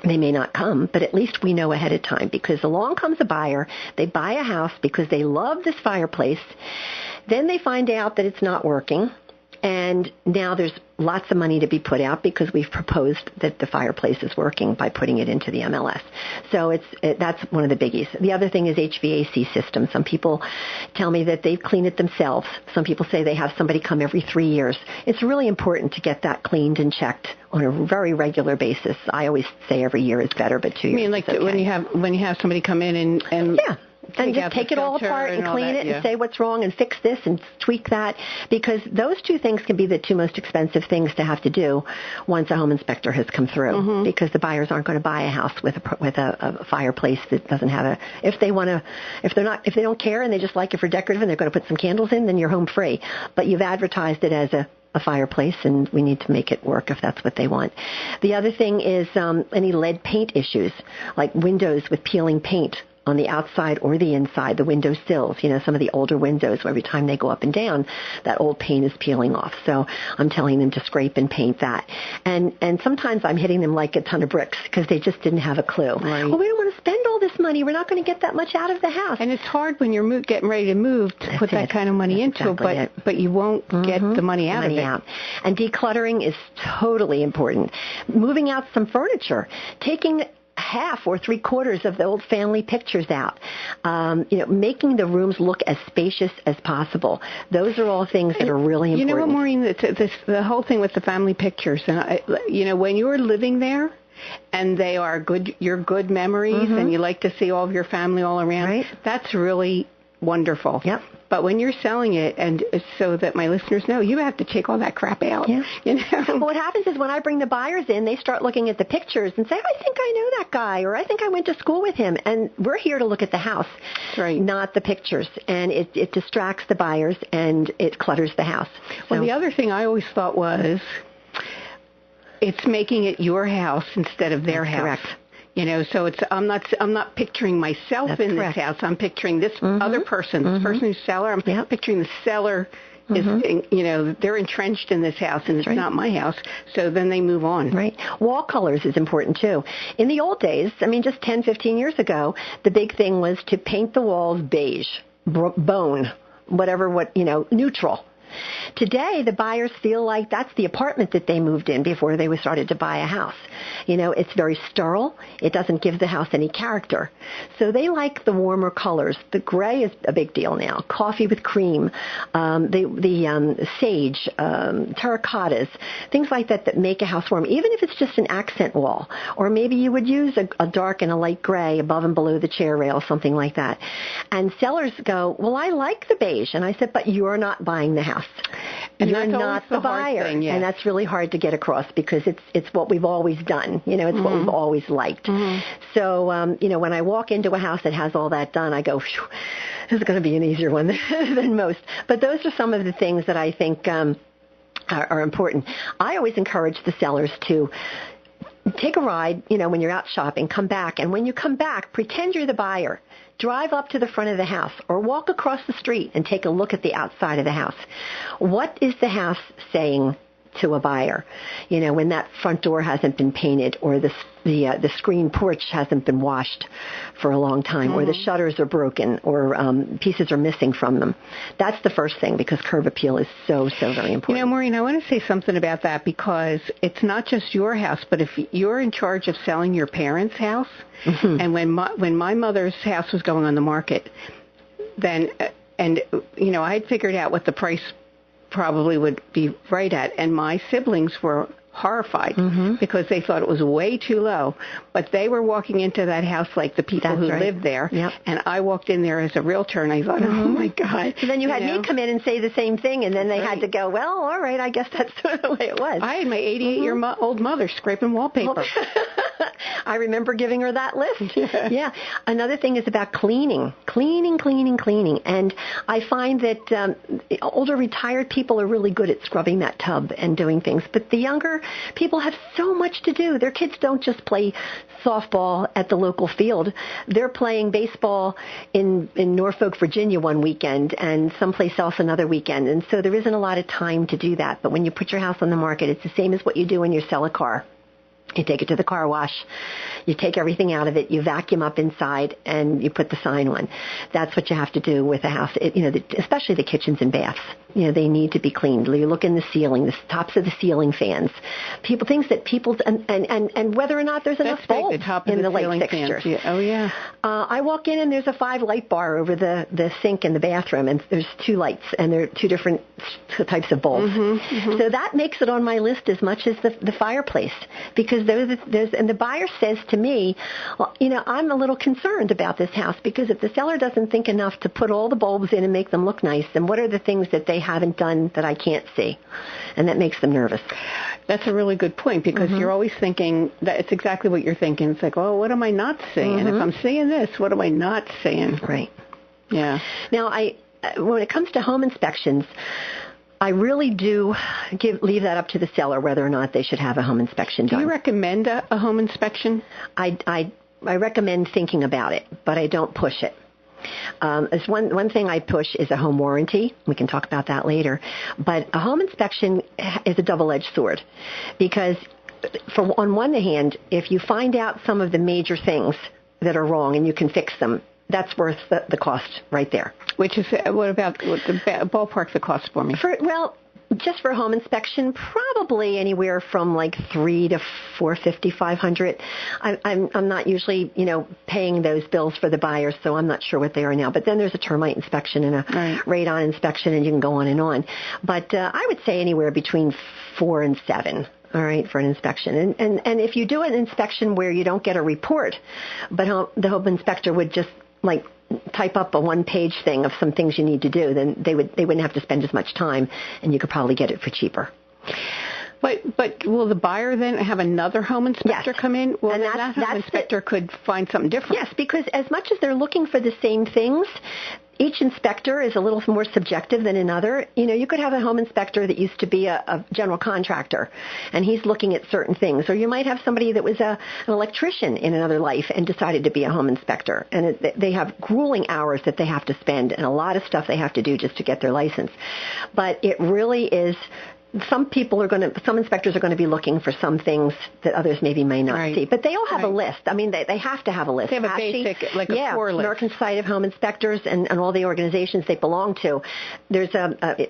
they may not come, but at least we know ahead of time, because along comes a buyer, they buy a house because they love this fireplace, then they find out that it's not working, and now there's lots of money to be put out because we've proposed that the fireplace is working by putting it into the MLS. So that's one of the biggies. The other thing is HVAC systems. Some people tell me that they've cleaned it themselves. Some people say they have somebody come every 3 years. It's really important to get that cleaned and checked on a very regular basis. I always say every year is better, but 2 years. I mean, like is okay. when you have somebody come in and yeah. And just take it all apart and clean it and say what's wrong and fix this and tweak that, because those two things can be the two most expensive things to have to do once a home inspector has come through, because the buyers aren't going to buy a house with a fireplace that doesn't have if they don't care and they just like it for decorative and they're going to put some candles in, then you're home free. But you've advertised it as a fireplace, and we need to make it work if that's what they want. The other thing is any lead paint issues, like windows with peeling paint on the outside or the inside, the window sills, some of the older windows, where every time they go up and down, that old paint is peeling off. So I'm telling them to scrape and paint that. And sometimes I'm hitting them like a ton of bricks because they just didn't have a clue. Right. Well, we don't want to spend all this money. We're not going to get that much out of the house. And it's hard when you're getting ready to move to put that kind of money into it, but you won't get the money out of it. And decluttering is totally important. Moving out some furniture, taking half or 3/4 of the old family pictures out, making the rooms look as spacious as possible. Those are all things that are really important. You know what, Maureen? The whole thing with the family pictures, and when you're living there, and they are your good memories, and you like to see all of your family all around, right. That's really wonderful. Yep. But when you're selling it, and so that my listeners know, you have to take all that crap out. Yeah. Well, what happens is when I bring the buyers in, they start looking at the pictures and say, I think I know that guy, or I think I went to school with him. And we're here to look at the house, right, not the pictures. And it distracts the buyers and it clutters the house. Well, the other thing I always thought was it's making it your house instead of their house. Correct. So it's I'm not picturing myself in this house. I'm picturing this other person, this person who's seller. I'm picturing the seller is, they're entrenched in this house, and it's not my house. So then they move on. Right. Wall colors is important too. In the old days, just 10, 15 years ago, the big thing was to paint the walls beige, bone, neutral. Today, the buyers feel like that's the apartment that they moved in before they started to buy a house. It's very sterile. It doesn't give the house any character. So they like the warmer colors. The gray is a big deal now. Coffee with cream, the sage, terracottas, things like that make a house warm, even if it's just an accent wall. Or maybe you would use a dark and a light gray above and below the chair rail, something like that. And sellers go, well, I like the beige. And I said, but you're not buying the house. And you're not the buyer. Thing, yes. And that's really hard to get across because it's what we've always done. It's what we've always liked. So, when I walk into a house that has all that done, I go, phew, this is going to be an easier one than most. But those are some of the things that I think are important. I always encourage the sellers to take a ride, when you're out shopping, come back. And when you come back, pretend you're the buyer. Drive up to the front of the house or walk across the street and take a look at the outside of the house. What is the house saying to a buyer? When that front door hasn't been painted or the screen porch hasn't been washed for a long time or the shutters are broken or pieces are missing from them. That's the first thing because curb appeal is so very important. Maureen, I want to say something about that because it's not just your house, but if you're in charge of selling your parents' house, and when my mother's house was going on the market, then, I had figured out what the price probably would be right at, and my siblings were horrified because they thought it was way too low. But they were walking into that house like the people who lived there. Yep. And I walked in there as a realtor, and I thought, oh, my God. So then you had me come in and say the same thing, and then they had to go, well, all right, I guess that's sort of the way it was. I had my 88-year-old mother scraping wallpaper. I remember giving her that list. Yeah. Another thing is about cleaning. Cleaning. And I find that older retired people are really good at scrubbing that tub and doing things. But the younger people have so much to do. Their kids don't just play softball at the local field. They're playing baseball in Norfolk, Virginia one weekend and someplace else another weekend. And so there isn't a lot of time to do that. But when you put your house on the market, it's the same as what you do when you sell a car. You take it to the car wash, you take everything out of it, you vacuum up inside, and you put the sign on. That's what you have to do with a house, especially the kitchens and baths. They need to be cleaned. You look in the ceiling, the tops of the ceiling fans. Things that people, and whether or not there's enough bulbs in the light fixtures. Yeah. Oh, yeah. I walk in and there's a 5-light bar over the sink in the bathroom, and there's 2 lights, and there are 2 different types of bulbs. So that makes it on my list as much as the fireplace, because and the buyer says to me, well, I'm a little concerned about this house because if the seller doesn't think enough to put all the bulbs in and make them look nice, then what are the things that they haven't done that I can't see? And that makes them nervous. That's a really good point because you're always thinking that it's exactly what you're thinking. It's like, oh, what am I not seeing? If I'm seeing this, what am I not seeing? Right. Yeah. Now, when it comes to home inspections, I really do leave that up to the seller whether or not they should have a home inspection done. Do you recommend a home inspection? I recommend thinking about it, but I don't push it. As one thing I push is a home warranty. We can talk about that later. But a home inspection is a double-edged sword because on one hand, if you find out some of the major things that are wrong and you can fix them, that's worth the cost right there. Which is, what the ballpark the cost for me? Just for a home inspection, probably anywhere from like $300 to $450, $500. I'm not usually, paying those bills for the buyers, so I'm not sure what they are now. But then there's a termite inspection and a radon inspection, and you can go on and on. But I would say anywhere between $4 and $7. All right, for an inspection. And if you do an inspection where you don't get a report, but the home inspector would just type up a 1-page thing of some things you need to do, then they wouldn't have to spend as much time, and you could probably get it for cheaper. But will the buyer then have another home inspector come in? Well, and that home inspector could find something different. Yes, because as much as they're looking for the same things, each inspector is a little more subjective than another. You could have a home inspector that used to be a general contractor, and he's looking at certain things. Or you might have somebody that was an electrician in another life and decided to be a home inspector. And they have grueling hours that they have to spend and a lot of stuff they have to do just to get their license. But it really is some inspectors are going to be looking for some things that others maybe may not see. But they all have a list. I mean, they have to have a list. They have a basic, like a core list. American Society of Home Inspectors and all the organizations they belong to. There's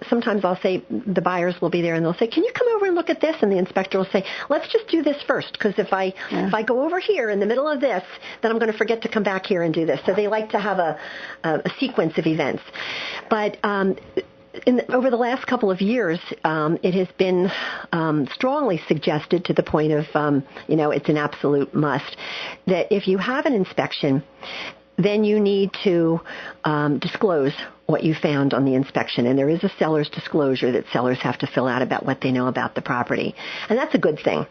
sometimes I'll say the buyers will be there and they'll say, can you come over and look at this? And the inspector will say, let's just do this first, because if I go over here in the middle of this, then I'm going to forget to come back here and do this. So they like to have a sequence of events. But over the last couple of years, it has been strongly suggested, to the point of, it's an absolute must, that if you have an inspection, then you need to disclose what you found on the inspection. And there is a seller's disclosure that sellers have to fill out about what they know about the property. And that's a good thing.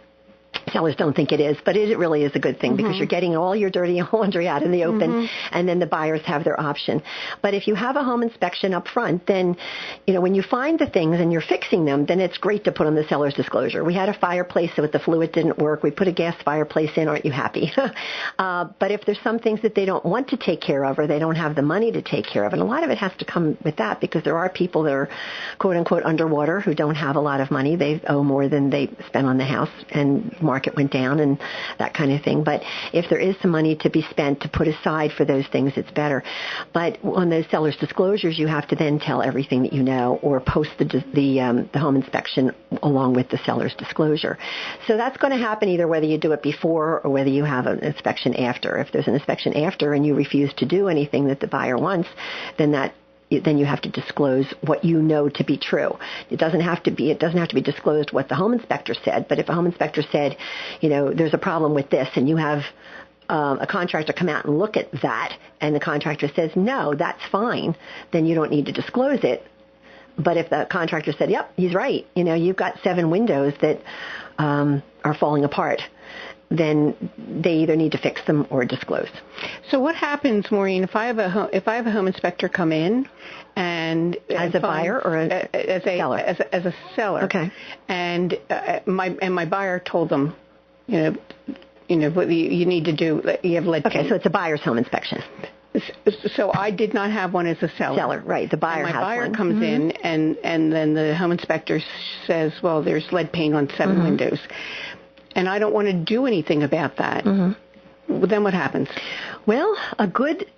Sellers don't think it is, but it really is a good thing, because you're getting all your dirty laundry out in the open, and then the buyers have their option. But if you have a home inspection up front, then, when you find the things and you're fixing them, then it's great to put on the seller's disclosure. We had a fireplace with the fluid didn't work. We put a gas fireplace in. Aren't you happy? But if there's some things that they don't want to take care of, or they don't have the money to take care of, and a lot of it has to come with that, because there are people that are quote-unquote underwater who don't have a lot of money. They owe more than they spend on the house, and market went down and that kind of thing. But if there is some money to be spent to put aside for those things, it's better. But on those seller's disclosures, you have to then tell everything that you know, or post the home inspection along with the seller's disclosure. So that's going to happen either whether you do it before or whether you have an inspection after. If there's an inspection after and you refuse to do anything that the buyer wants, then you have to disclose what you know to be true. It doesn't have to be disclosed what the home inspector said, but if a home inspector said, there's a problem with this, and you have a contractor come out and look at that, and the contractor says, no, that's fine, then you don't need to disclose it. But if the contractor said, yep, he's right, you've got 7 windows that are falling apart, then they either need to fix them or disclose. So what happens, Maureen, if I have a home inspector come in and as a buyer or as a seller? As a seller. Okay. And my buyer told them, what you need to do. You have lead paint. Okay, so it's a buyer's home inspection. So I did not have one as a seller. Right. The buyer has one. My buyer comes in, and then the home inspector says, well, there's lead paint on 7 windows. And I don't want to do anything about that. Well, then what happens? Well, a good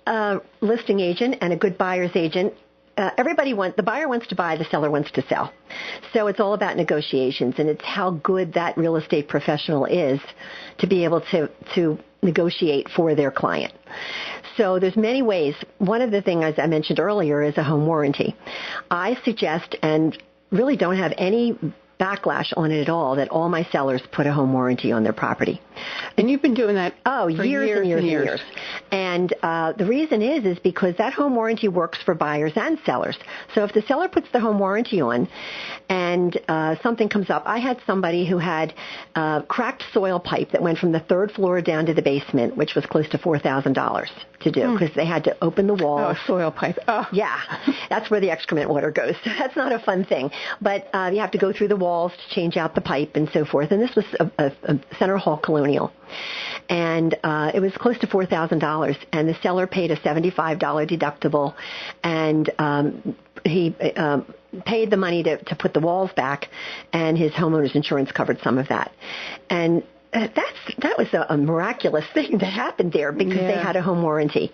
listing agent and a good buyer's agent, the buyer wants to buy, the seller wants to sell. So it's all about negotiations, and it's how good that real estate professional is to be able to negotiate for their client. So there's many ways. One of the things, as I mentioned earlier, is a home warranty. I suggest, and really don't have any backlash on it at all, that all my sellers put a home warranty on their property. And you've been doing that for years and years. And the reason is because that home warranty works for buyers and sellers. So if the seller puts the home warranty on and something comes up, I had somebody who had cracked soil pipe that went from the 3rd floor down to the basement, which was close to $4,000 to do, because they had to open the walls. Oh, soil pipe. Oh. Yeah, that's where the excrement water goes. That's not a fun thing. But you have to go through the walls to change out the pipe and so forth. And this was a Center Hall Colonial. And it was close to $4,000. And the seller paid a $75 deductible. And he paid the money to put the walls back. And his homeowner's insurance covered some of that. And that was a miraculous thing that happened there, because they had a home warranty.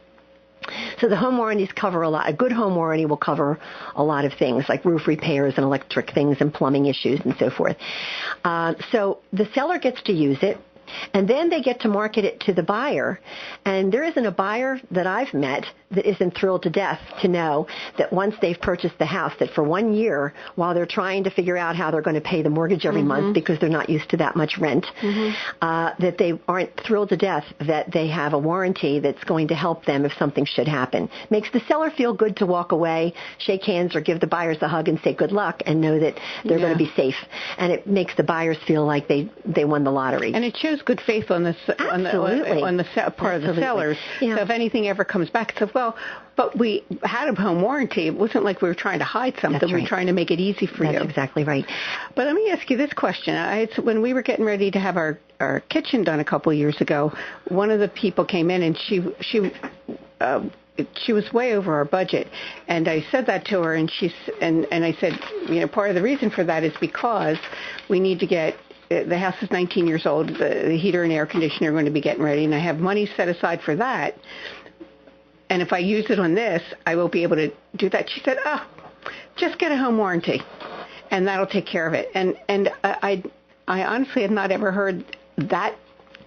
So the home warranties cover a lot. A good home warranty will cover a lot of things, like roof repairs and electric things and plumbing issues and so forth. So the seller gets to use it, and then they get to market it to the buyer. And there isn't a buyer that I've met that isn't thrilled to death to know that once they've purchased the house, that for 1 year, while they're trying to figure out how they're going to pay the mortgage every month because they're not used to that much rent, that they aren't thrilled to death that they have a warranty that's going to help them if something should happen. Makes the seller feel good to walk away, shake hands, or give the buyers a hug and say good luck, and know that they're going to be safe. And it makes the buyers feel like they won the lottery. And it shows good faith on the part of the sellers. Yeah. So if anything ever comes back, it's well, but we had a home warranty. It wasn't like we were trying to hide something. That's right. We were trying to make it easy for you. That's exactly right. But let me ask you this question. When we were getting ready to have our kitchen done a couple of years ago, one of the people came in and she she was way over our budget. And I said that to her, and I said, part of the reason for that is because we need to get, the house is 19 years old, the heater and air conditioner are going to be getting ready, and I have money set aside for that. And if I use it on this, I will be able to do that. She said, just get a home warranty, and that'll take care of it. And I honestly have not ever heard that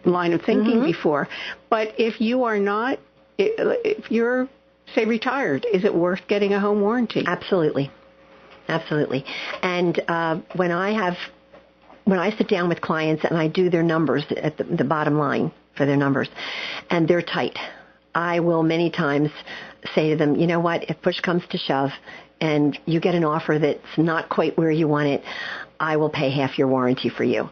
line of thinking before. But if you are not, if you're, say, retired, is it worth getting a home warranty? Absolutely. Absolutely. And when I sit down with clients and I do their numbers at the bottom line for their numbers, and they're tight, I will many times say to them, you know what, if push comes to shove and you get an offer that's not quite where you want it, I will pay half your warranty for you.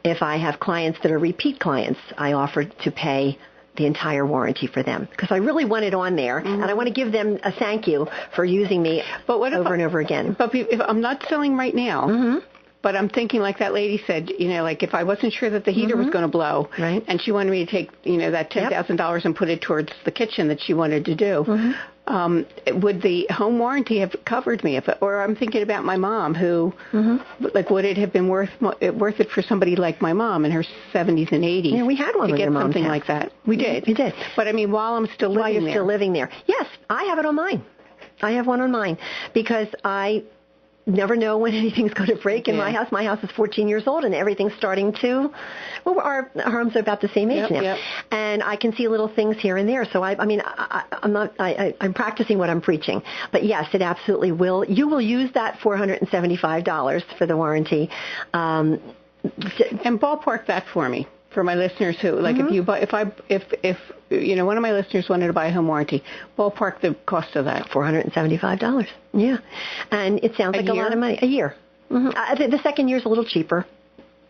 If I have clients that are repeat clients, I offer to pay the entire warranty for them because I really want it on there, and I want to give them a thank you for using me over and over again. But if I'm not selling right now, but I'm thinking like that lady said, like if I wasn't sure that the heater was going to blow, right, and she wanted me to take, that $10,000 and put it towards the kitchen that she wanted to do, would the home warranty have covered me? Or I'm thinking about my mom who, would it have been worth it for somebody like my mom in her 70s and 80s? Yeah, we had one to get something house like that. We did. We did. But I mean, while I'm still living there. While you're still living there. Yes, I have it on mine. I have one on mine because I never know when anything's going to break in my house. My house is 14 years old, and everything's starting to, our homes are about the same age now. And I can see little things here and there. So, I'm practicing what I'm preaching. But, yes, it absolutely will. You will use that $475 for the warranty. And ballpark that for me. For my listeners who, like, if one of my listeners wanted to buy a home warranty, ballpark the cost of that. $475. Yeah. And it sounds like a lot of money. A year. The second year is a little cheaper,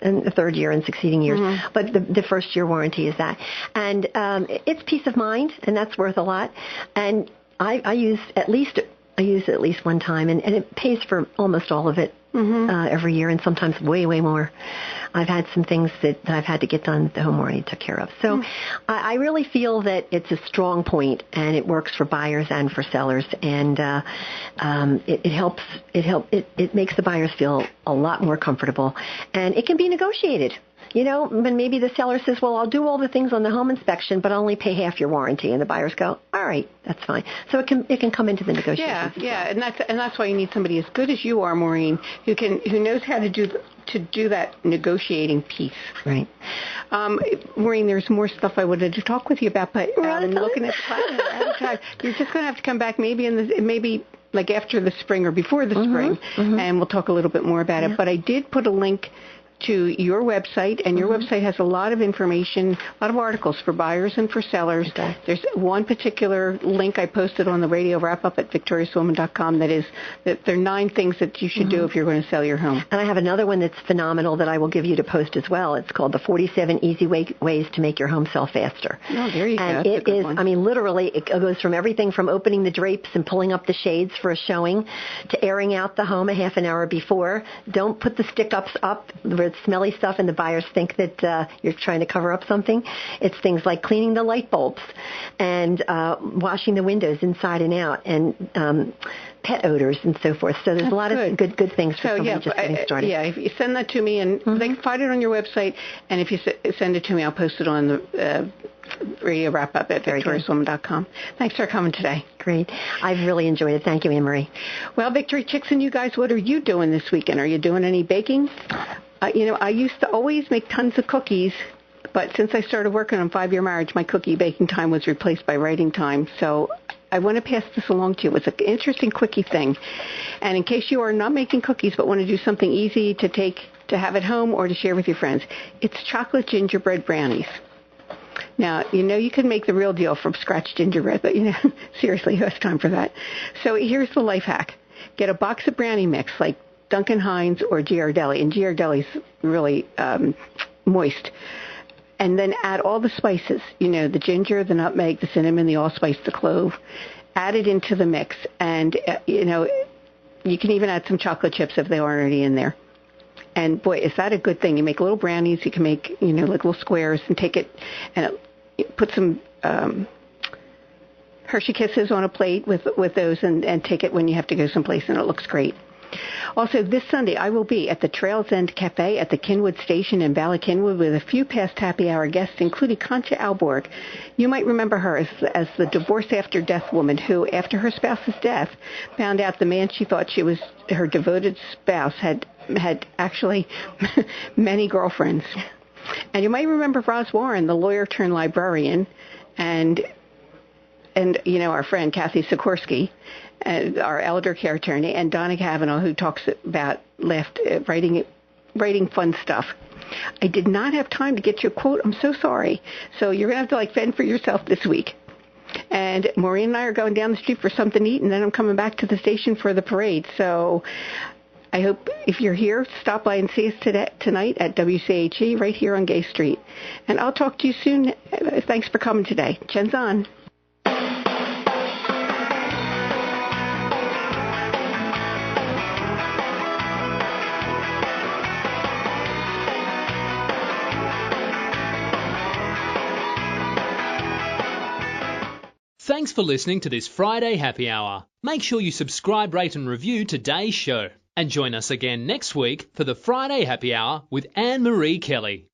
and the third year and succeeding years. But the first year warranty is that. And it's peace of mind, and that's worth a lot. And I use it at least one time, and it pays for almost all of it every year, and sometimes way, way more. I've had some things that I've had to get done that the home warranty took care of. So I really feel that it's a strong point, and it works for buyers and for sellers, and it makes the buyers feel a lot more comfortable, and it can be negotiated. When maybe the seller says, well, I'll do all the things on the home inspection, but I'll only pay half your warranty. And the buyers go, all right, that's fine. So it can come into the negotiations. Yeah. And that's why you need somebody as good as you are, Maureen, who knows how to do that negotiating piece. Right. Maureen, there's more stuff I wanted to talk with you about, but I'm looking at the time. You're just going to have to come back maybe like after the spring or before the spring, and we'll talk a little bit more about it. But I did put a link to your website, and your website has a lot of information, a lot of articles for buyers and for sellers. Okay. There's one particular link I posted on the radio wrap-up at victoriouswoman.com that there are 9 things that you should do if you're going to sell your home. And I have another one that's phenomenal that I will give you to post as well. It's called the 47 Easy Ways to Make Your Home Sell Faster. Oh, there you go. And it is, literally, it goes from everything from opening the drapes and pulling up the shades for a showing to airing out the home a half an hour before. Don't put the stick-ups up where it's smelly stuff and the buyers think that you're trying to cover up something. It's things like cleaning the light bulbs and washing the windows inside and out, and pet odors and so forth. So there's a lot of good things for somebody just getting started. Yeah, if you send that to me, and they can find it on your website, and if you send it to me, I'll post it on the radio wrap-up at victoriouswoman.com. Thanks for coming today. Great. I've really enjoyed it. Thank you, Annmarie. Well, Victory Chicks and you guys, what are you doing this weekend? Are you doing any baking? I used to always make tons of cookies, but since I started working on 5-year marriage, my cookie baking time was replaced by writing time. So I want to pass this along to you. It's an interesting quickie thing. And in case you are not making cookies but want to do something easy to have at home or to share with your friends, it's chocolate gingerbread brownies. Now, you can make the real deal from scratch gingerbread, but, seriously, who has time for that? So here's the life hack. Get a box of brownie mix like Duncan Hines or Ghirardelli, and Ghirardelli's really moist. And then add all the spices, the ginger, the nutmeg, the cinnamon, the allspice, the clove. Add it into the mix, and, you can even add some chocolate chips if they're already in there. And, boy, is that a good thing. You make little brownies. You can make, like little squares and take it and put some Hershey Kisses on a plate with those and take it when you have to go someplace, and it looks great. Also, this Sunday, I will be at the Trails End Cafe at the Kinwood Station in Ballackinwood with a few past happy hour guests, including Concha Alborg. You might remember her as the divorce after death woman who, after her spouse's death, found out the man she thought she was her devoted spouse had actually many girlfriends. And you might remember Roz Warren, the lawyer turned librarian, and our friend Kathy Sikorsky, our elder care attorney, and Donna Cavanaugh, who talks about writing fun stuff. I did not have time to get your quote. I'm so sorry. So you're going to have to fend for yourself this week. And Maureen and I are going down the street for something to eat, and then I'm coming back to the station for the parade. So I hope if you're here, stop by and see us tonight at WCHE right here on Gay Street. And I'll talk to you soon. Thanks for coming today. Jen's on. Thanks for listening to this Friday Happy Hour. Make sure you subscribe, rate and review today's show. And join us again next week for the Friday Happy Hour with Annmarie Kelly.